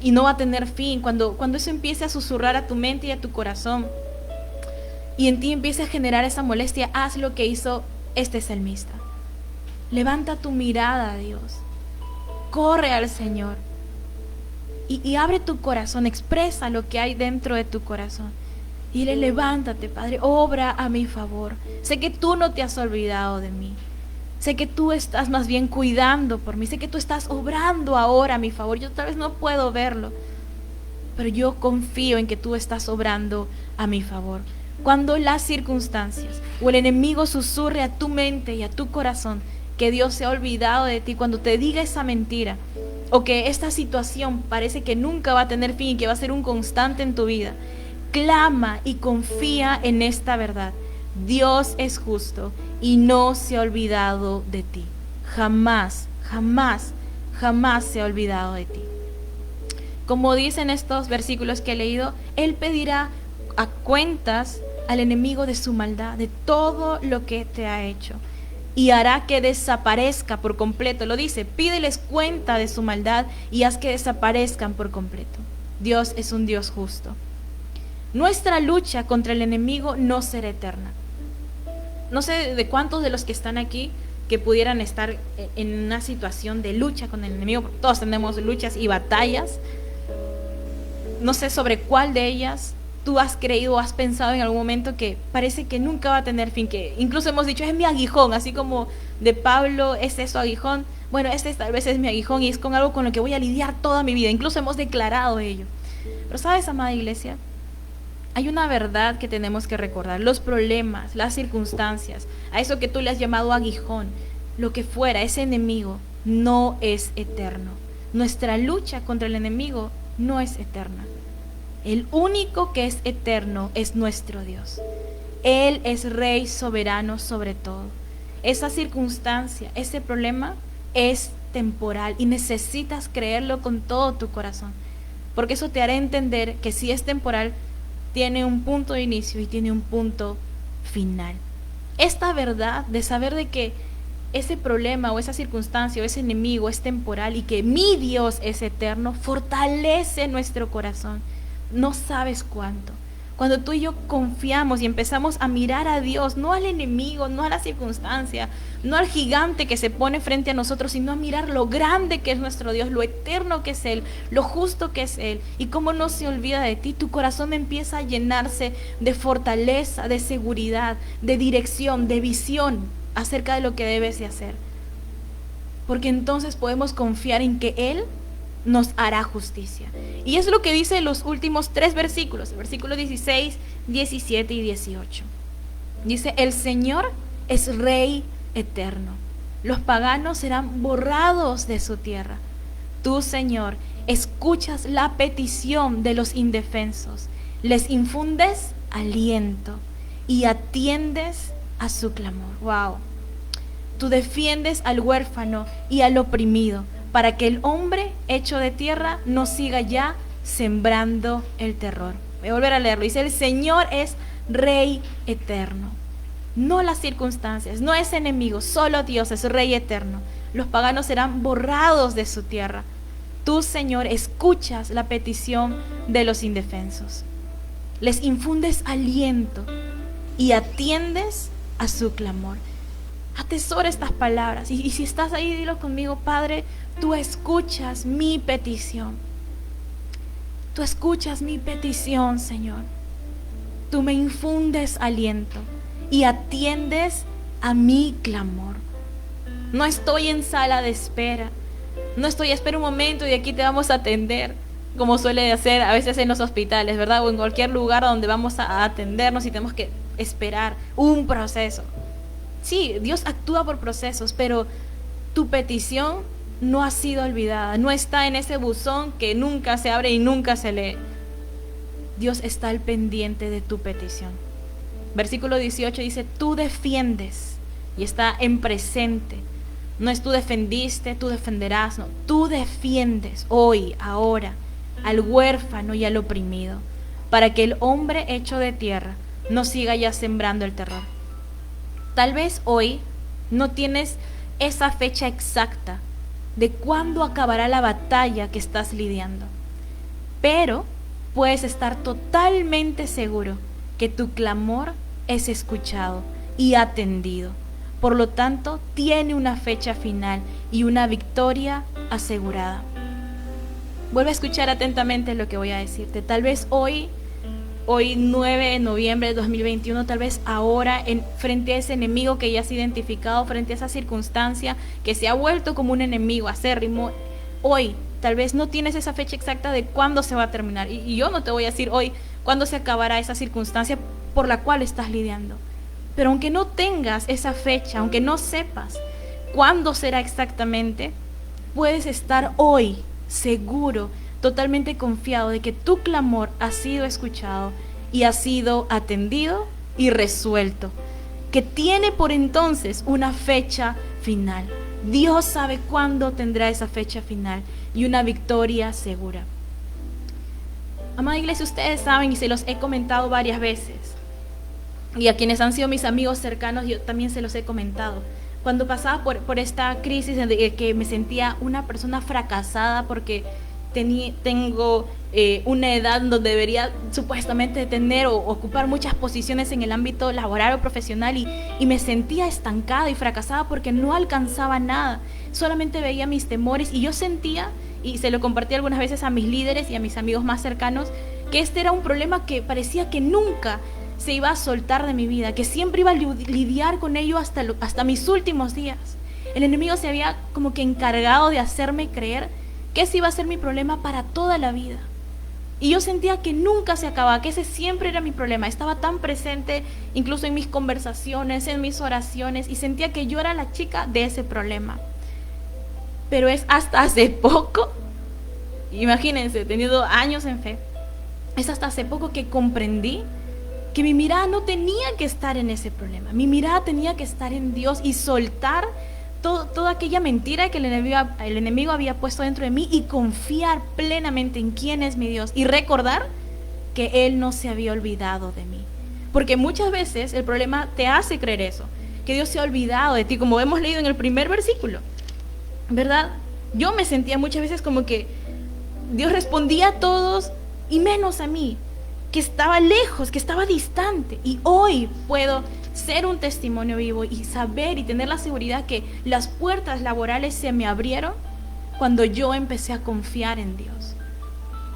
y no va a tener fin, cuando eso empiece a susurrar a tu mente y a tu corazón y en ti empiece a generar esa molestia, haz lo que hizo este salmista. Levanta tu mirada a Dios, corre al Señor y abre tu corazón, expresa lo que hay dentro de tu corazón. Y dile, levántate, Padre, obra a mi favor. Sé que tú no te has olvidado de mí. Sé que tú estás más bien cuidando por mí. Sé que tú estás obrando ahora a mi favor. Yo tal vez no puedo verlo, pero yo confío en que tú estás obrando a mi favor. Cuando las circunstancias o el enemigo susurre a tu mente y a tu corazón que Dios se ha olvidado de ti, cuando te diga esa mentira o que esta situación parece que nunca va a tener fin y que va a ser un constante en tu vida, clama y confía en esta verdad. Dios es justo y no se ha olvidado de ti. Jamás, jamás, jamás se ha olvidado de ti. Como dicen estos versículos que he leído, Él pedirá a cuentas al enemigo de su maldad, de todo lo que te ha hecho, y hará que desaparezca por completo. Lo dice, pídeles cuenta de su maldad y haz que desaparezcan por completo. Dios es un Dios justo. Nuestra lucha contra el enemigo no será eterna. No sé de cuántos de los que están aquí que pudieran estar en una situación de lucha con el enemigo, porque todos tenemos luchas y batallas. No sé sobre cuál de ellas tú has creído o has pensado en algún momento que parece que nunca va a tener fin, que incluso hemos dicho, es mi aguijón, así como de Pablo, es eso aguijón. Bueno, tal vez es mi aguijón y es con algo con lo que voy a lidiar toda mi vida. Incluso hemos declarado ello. Pero ¿sabes, amada iglesia? Hay una verdad que tenemos que recordar. Los problemas, las circunstancias, a eso que tú le has llamado aguijón, lo que fuera, ese enemigo no es eterno. Nuestra lucha contra el enemigo no es eterna. El único que es eterno es nuestro Dios. Él es Rey soberano sobre todo. Esa circunstancia, ese problema es temporal y necesitas creerlo con todo tu corazón, porque eso te hará entender que si es temporal, tiene un punto de inicio y tiene un punto final. Esta verdad de saber de que ese problema o esa circunstancia o ese enemigo es temporal y que mi Dios es eterno, fortalece nuestro corazón. No sabes cuánto. Cuando tú y yo confiamos y empezamos a mirar a Dios, no al enemigo, no a la circunstancia, no al gigante que se pone frente a nosotros, sino a mirar lo grande que es nuestro Dios, lo eterno que es Él, lo justo que es Él, y cómo no se olvida de ti, tu corazón empieza a llenarse de fortaleza, de seguridad, de dirección, de visión acerca de lo que debes de hacer. Porque entonces podemos confiar en que Él nos hará justicia. Y es lo que dice los últimos 3 versículos, el versículo 16, 17 y 18. Dice, el Señor es Rey eterno. Los paganos serán borrados de su tierra. Tú, Señor, escuchas la petición de los indefensos, les infundes aliento y atiendes a su clamor. Wow. Tú defiendes al huérfano y al oprimido, para que el hombre hecho de tierra no siga ya sembrando el terror. Voy a volver a leerlo. Dice, el Señor es Rey eterno. No las circunstancias, no es enemigo, solo Dios es Rey eterno. Los paganos serán borrados de su tierra. Tú, Señor, escuchas la petición de los indefensos. Les infundes aliento y atiendes a su clamor. Atesora estas palabras. Y si estás ahí, dilo conmigo, Padre, tú escuchas mi petición. Tú escuchas mi petición, Señor. Tú me infundes aliento y atiendes a mi clamor. No estoy en sala de espera. No estoy, espera un momento y aquí te vamos a atender, como suele hacer a veces en los hospitales, ¿verdad? O en cualquier lugar donde vamos a atendernos y tenemos que esperar un proceso. Sí, Dios actúa por procesos, pero tu petición no ha sido olvidada, no está en ese buzón que nunca se abre y nunca se lee. Dios está al pendiente de tu petición. Versículo 18 dice, tú defiendes, y está en presente. No es tú defendiste, tú defenderás, no, tú defiendes hoy, ahora, al huérfano y al oprimido, para que el hombre hecho de tierra no siga ya sembrando el terror. Tal vez hoy no tienes esa fecha exacta de cuándo acabará la batalla que estás lidiando, pero puedes estar totalmente seguro que tu clamor es escuchado y atendido. Por lo tanto, tiene una fecha final y una victoria asegurada. Vuelve a escuchar atentamente lo que voy a decirte. Tal vez hoy 9 de noviembre de 2021, tal vez ahora, frente a ese enemigo que ya has identificado, frente a esa circunstancia que se ha vuelto como un enemigo acérrimo, hoy tal vez no tienes esa fecha exacta de cuándo se va a terminar. Y yo no te voy a decir hoy cuándo se acabará esa circunstancia por la cual estás lidiando. Pero aunque no tengas esa fecha, aunque no sepas cuándo será exactamente, puedes estar hoy seguro, totalmente confiado de que tu clamor ha sido escuchado y ha sido atendido y resuelto, que tiene por entonces una fecha final. Dios sabe cuándo tendrá esa fecha final y una victoria segura. Amada iglesia, ustedes saben y se los he comentado varias veces, y a quienes han sido mis amigos cercanos yo también se los he comentado. Cuando pasaba por esta crisis de que me sentía una persona fracasada porque tengo una edad donde debería supuestamente tener o ocupar muchas posiciones en el ámbito laboral o profesional, y me sentía estancada y fracasada porque no alcanzaba nada, solamente veía mis temores, y yo sentía, y se lo compartí algunas veces a mis líderes y a mis amigos más cercanos, que este era un problema que parecía que nunca se iba a soltar de mi vida, que siempre iba a lidiar con ello hasta mis últimos días. El enemigo se había como que encargado de hacerme creer que ese iba a ser mi problema para toda la vida. Y yo sentía que nunca se acababa, que ese siempre era mi problema. Estaba tan presente incluso en mis conversaciones, en mis oraciones, y sentía que yo era la chica de ese problema. Pero es hasta hace poco, imagínense, teniendo años en fe, es hasta hace poco que comprendí que mi mirada no tenía que estar en ese problema. Mi mirada tenía que estar en Dios y soltar toda aquella mentira que el enemigo había puesto dentro de mí, y confiar plenamente en quién es mi Dios y recordar que Él no se había olvidado de mí. Porque muchas veces el problema te hace creer eso, que Dios se ha olvidado de ti, como hemos leído en el primer versículo, ¿verdad? Yo me sentía muchas veces como que Dios respondía a todos y menos a mí, que estaba lejos, que estaba distante. Y hoy puedo ser un testimonio vivo y saber y tener la seguridad que las puertas laborales se me abrieron cuando yo empecé a confiar en Dios.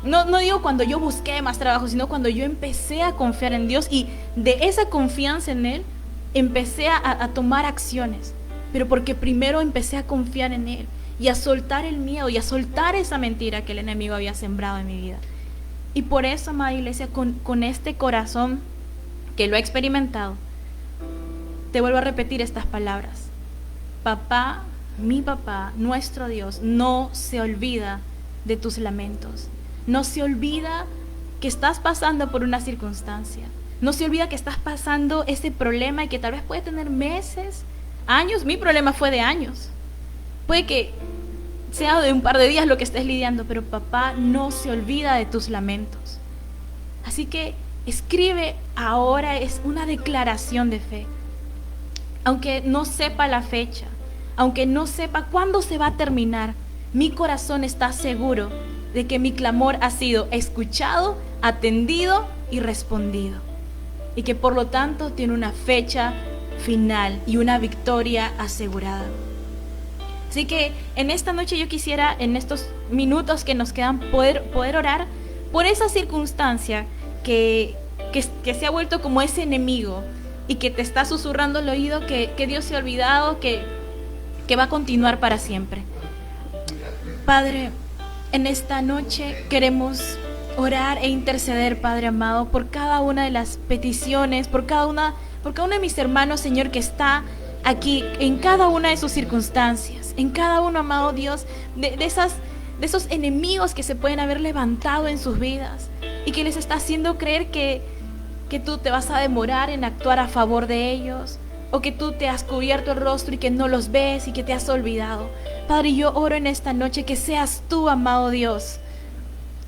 No digo cuando yo busqué más trabajo, sino cuando yo empecé a confiar en Dios, y de esa confianza en Él empecé a tomar acciones, pero porque primero empecé a confiar en Él y a soltar el miedo y a soltar esa mentira que el enemigo había sembrado en mi vida. Y por eso, amada iglesia, con este corazón que lo he experimentado, te vuelvo a repetir estas palabras. Papá, mi papá, nuestro Dios, no se olvida de tus lamentos. No se olvida que estás pasando por una circunstancia. No se olvida que estás pasando ese problema y que tal vez puede tener meses, años. Mi problema fue de años. Puede que sea de un par de días lo que estés lidiando, pero papá no se olvida de tus lamentos. Así que escribe ahora, es una declaración de fe. Aunque no sepa la fecha, aunque no sepa cuándo se va a terminar, mi corazón está seguro de que mi clamor ha sido escuchado, atendido y respondido, y que por lo tanto tiene una fecha final y una victoria asegurada. Así que en esta noche yo quisiera, en estos minutos que nos quedan, poder orar por esa circunstancia que se ha vuelto como ese enemigo y que te está susurrando al oído que Dios se ha olvidado, que va a continuar para siempre. Padre, en esta noche queremos orar e interceder, Padre amado, por cada una de las peticiones, por cada uno de mis hermanos, Señor, que está aquí, en cada una de sus circunstancias, en cada uno, amado Dios, de esos enemigos que se pueden haber levantado en sus vidas y que les está haciendo creer que tú te vas a demorar en actuar a favor de ellos, o que tú te has cubierto el rostro y que no los ves y que te has olvidado. Padre, yo oro en esta noche que seas tú, amado Dios,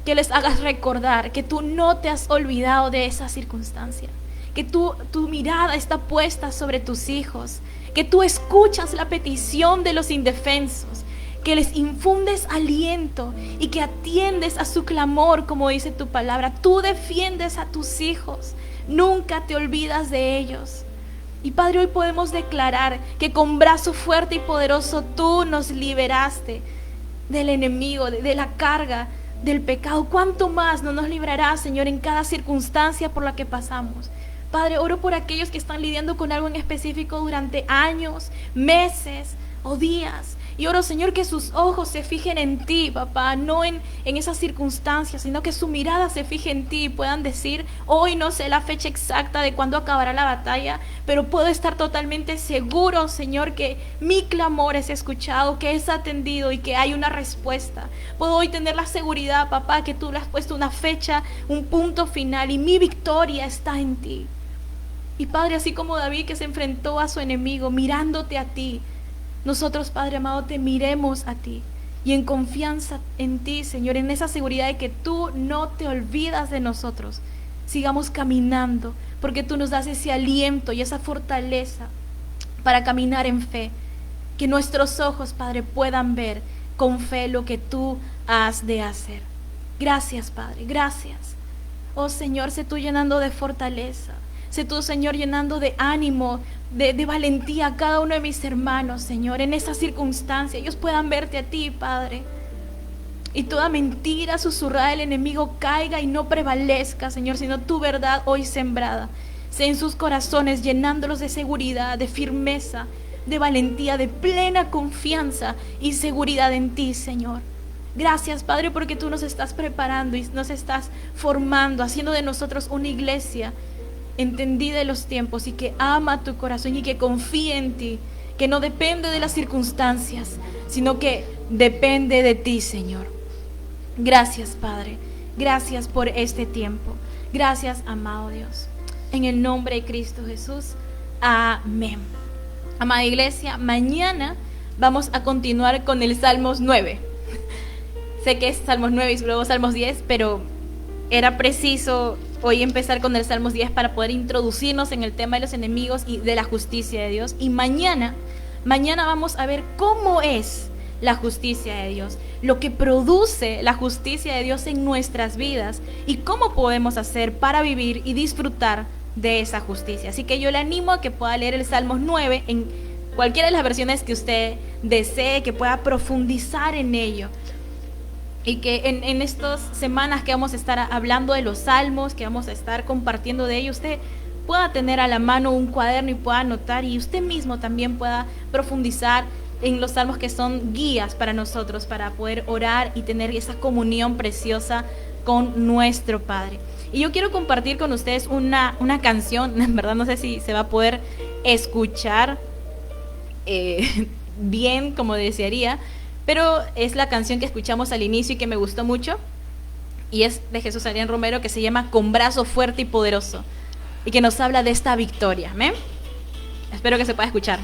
que les hagas recordar que tú no te has olvidado de esa circunstancia, que tu mirada está puesta sobre tus hijos, que tú escuchas la petición de los indefensos, que les infundes aliento y que atiendes a su clamor, como dice tu palabra. Tú defiendes a tus hijos, nunca te olvidas de ellos. Y Padre, hoy podemos declarar que con brazo fuerte y poderoso tú nos liberaste del enemigo, de la carga del pecado. ¿Cuánto más no nos librarás, Señor, en cada circunstancia por la que pasamos? Padre, oro por aquellos que están lidiando con algo en específico durante años, meses o días. Y oro, Señor, que sus ojos se fijen en ti, papá, no en esas circunstancias, sino que su mirada se fije en ti y puedan decir: hoy no sé la fecha exacta de cuándo acabará la batalla, pero puedo estar totalmente seguro, Señor, que mi clamor es escuchado, que es atendido y que hay una respuesta. Puedo hoy tener la seguridad, papá, que tú le has puesto una fecha, un punto final, y mi victoria está en ti. Y Padre, así como David, que se enfrentó a su enemigo mirándote a ti, nosotros, Padre amado, te miremos a ti y en confianza en ti, Señor, en esa seguridad de que tú no te olvidas de nosotros. Sigamos caminando, porque tú nos das ese aliento y esa fortaleza para caminar en fe. Que nuestros ojos, Padre, puedan ver con fe lo que tú has de hacer. Gracias, Padre, gracias. Oh Señor, sé tú llenando de fortaleza. Sé tú, Señor, llenando de ánimo, de valentía a cada uno de mis hermanos, Señor, en esa circunstancia. Ellos puedan verte a ti, Padre. Y toda mentira susurrada del enemigo caiga y no prevalezca, Señor, sino tu verdad hoy sembrada. Sé en sus corazones, llenándolos de seguridad, de firmeza, de valentía, de plena confianza y seguridad en ti, Señor. Gracias, Padre, porque tú nos estás preparando y nos estás formando, haciendo de nosotros una iglesia entendida de los tiempos y que ama tu corazón y que confía en ti, que no depende de las circunstancias, sino que depende de ti, Señor. Gracias, Padre. Gracias por este tiempo. Gracias, amado Dios. En el nombre de Cristo Jesús. Amén. Amada iglesia, mañana vamos a continuar con el Salmos 9. Sé que es Salmos 9 y luego Salmos 10, pero era preciso hoy empezar con el Salmos 10 para poder introducirnos en el tema de los enemigos y de la justicia de Dios. Y mañana vamos a ver cómo es la justicia de Dios, lo que produce la justicia de Dios en nuestras vidas y cómo podemos hacer para vivir y disfrutar de esa justicia. Así que yo le animo a que pueda leer el Salmos 9 en cualquiera de las versiones que usted desee, que pueda profundizar en ello. Y que en estas semanas que vamos a estar hablando de los salmos, que vamos a estar compartiendo de ellos, usted pueda tener a la mano un cuaderno y pueda anotar, y usted mismo también pueda profundizar en los salmos, que son guías para nosotros, para poder orar y tener esa comunión preciosa con nuestro Padre. Y yo quiero compartir con ustedes una canción, en verdad no sé si se va a poder escuchar bien como desearía, pero es la canción que escuchamos al inicio y que me gustó mucho, y es de Jesús Adrián Romero, que se llama Con brazo fuerte y poderoso, y que nos habla de esta victoria. ¿Amén? Espero que se pueda escuchar.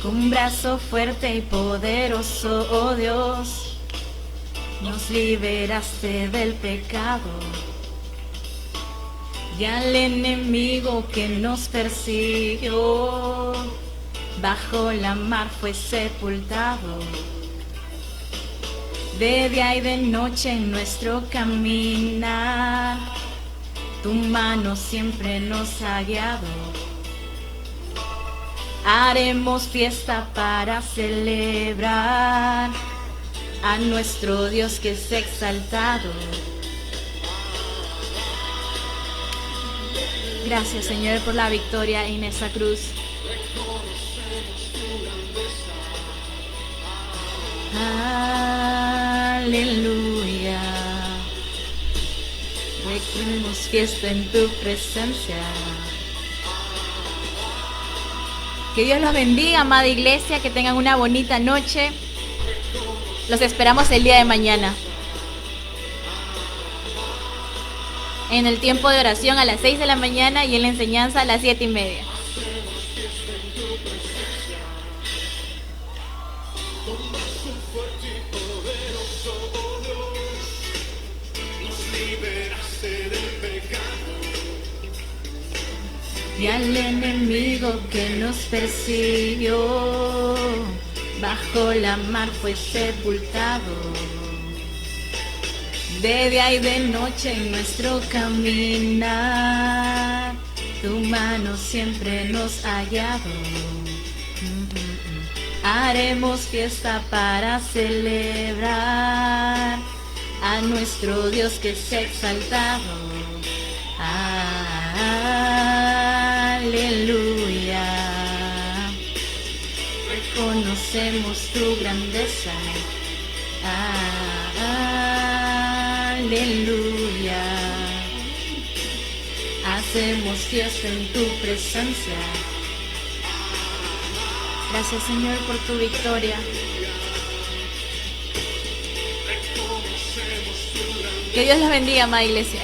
Con brazo fuerte y poderoso, oh Dios, nos liberaste del pecado y al enemigo que nos persiguió, bajo la mar fue sepultado. De día y de noche en nuestro caminar, tu mano siempre nos ha guiado. Haremos fiesta para celebrar a nuestro Dios que es exaltado. Gracias, Señor, por la victoria en esa cruz. Aleluya. Recibimos fiesta en tu presencia. Que Dios los bendiga, amada iglesia, que tengan una bonita noche. Los esperamos el día de mañana. En el tiempo de oración a las 6 de la mañana y en la enseñanza a las 7:30. Y al enemigo que nos persiguió, bajo la mar fue sepultado. De día y de noche en nuestro caminar, tu mano siempre nos ha guiado. Haremos fiesta para celebrar a nuestro Dios que se ha exaltado. Aleluya. Reconocemos tu grandeza. Aleluya. Hacemos fiesta en tu presencia. Gracias, Señor, por tu victoria. Que Dios los bendiga, amada iglesia.